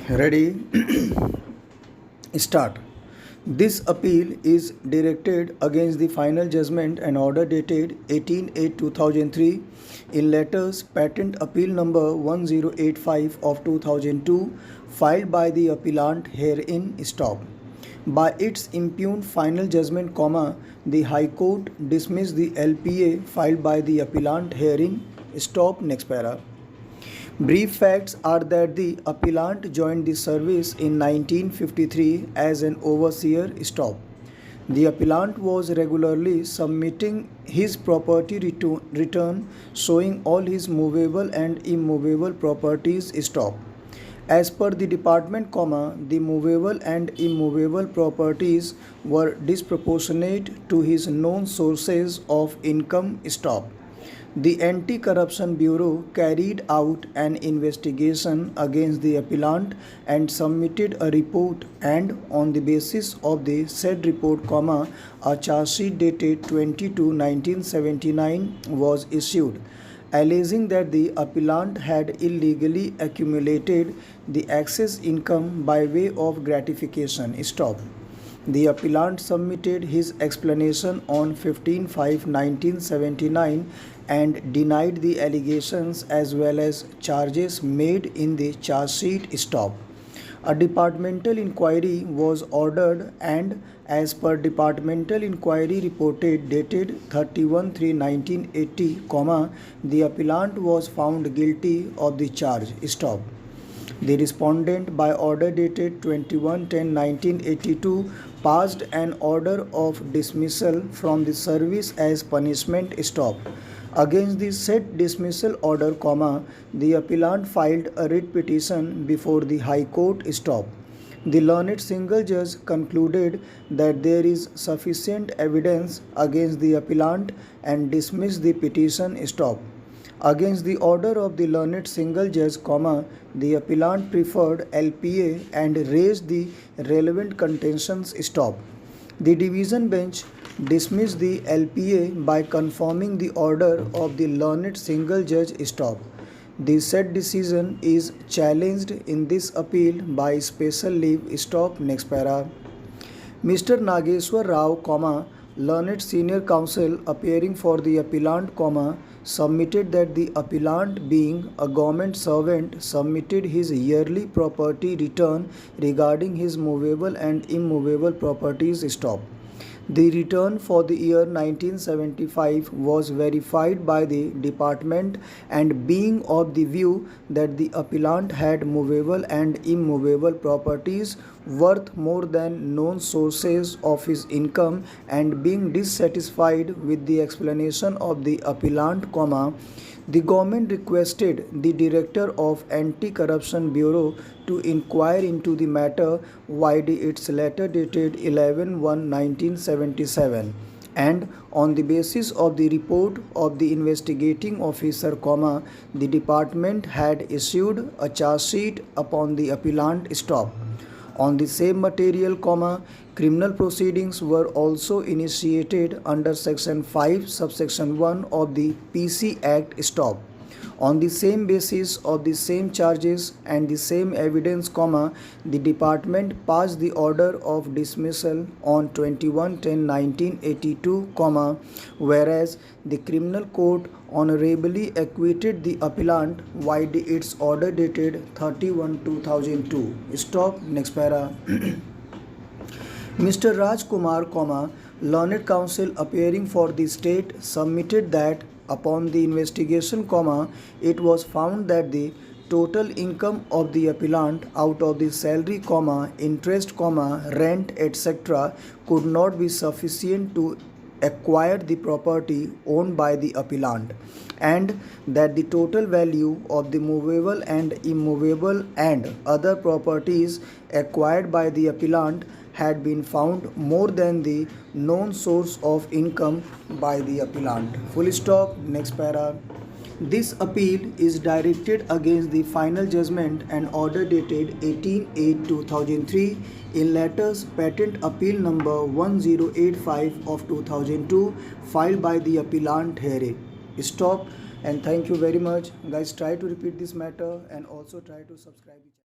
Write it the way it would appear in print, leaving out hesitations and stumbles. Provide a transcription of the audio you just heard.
Ready? Start. This appeal is directed against the final judgment and order dated 18/8/2003 in letters patent appeal number 1085 of 2002 filed by the appellant herein stop. By its impugned final judgment, the High Court dismissed the LPA filed by the appellant herein stop. Next para. Brief facts are that the appellant joined the service in 1953 as an overseer stop. The appellant was regularly submitting his property return showing all his movable and immovable properties stop. As per the department, the movable and immovable properties were disproportionate to his known sources of income stop. The Anti-Corruption Bureau carried out an investigation against the appellant and submitted a report, and on the basis of the said report, a charge sheet dated 20/2/1979 was issued, alleging that the appellant had illegally accumulated the excess income by way of gratification stop. The appellant submitted his explanation on 15/5/1979 and denied the allegations as well as charges made in the charge sheet stop. A departmental inquiry was ordered, and as per departmental inquiry reported dated 31/3/1980, the appellant was found guilty of the charge stop. The respondent, by order dated 21/10/1982, passed an order of dismissal from the service as punishment stop. Against the said dismissal order, the appellant filed a writ petition before the High Court stop. The learned single judge concluded that there is sufficient evidence against the appellant and dismissed the petition stop. Against the order of the learned single judge, the appellant preferred LPA and raised the relevant contentions stop. The division bench dismissed the LPA by confirming the order of the learned single judge stop. The said decision is challenged in this appeal by special leave stop. Next para. Mr. Nageshwar Rao, learned senior counsel appearing for the appellant, submitted that the appellant, being a government servant, submitted his yearly property return regarding his movable and immovable properties stop. The return for the year 1975 was verified by the department, and being of the view that the appellant had movable and immovable properties worth more than known sources of his income, and being dissatisfied with the explanation of the appellant, the government requested the Director of Anti-Corruption Bureau to inquire into the matter vide its letter dated 11/1/1977, and on the basis of the report of the investigating officer, the department had issued a charge sheet upon the appellant stop. On the same material, criminal proceedings were also initiated under Section 5, Subsection 1 of the PC Act stop. On the same basis of the same charges and the same evidence, the department passed the order of dismissal on 21/10/1982, whereas the criminal court honorably acquitted the appellant vide its order dated 31/2002. Stop. Next para. Mr. Raj Kumar, learned counsel appearing for the state, submitted that upon the investigation, it was found that the total income of the appellant out of the salary, interest, rent, etc. could not be sufficient to acquire the property owned by the appellant, and that the total value of the movable and immovable and other properties acquired by the appellant had been found more than the known source of income by the appellant. Full stop. Next para. This appeal is directed against the final judgment and order dated 18/8/2003 in letters patent appeal number 1085 of 2002 filed by the appellant here. Stop, and thank you very much. Guys, try to repeat this matter and also try to subscribe.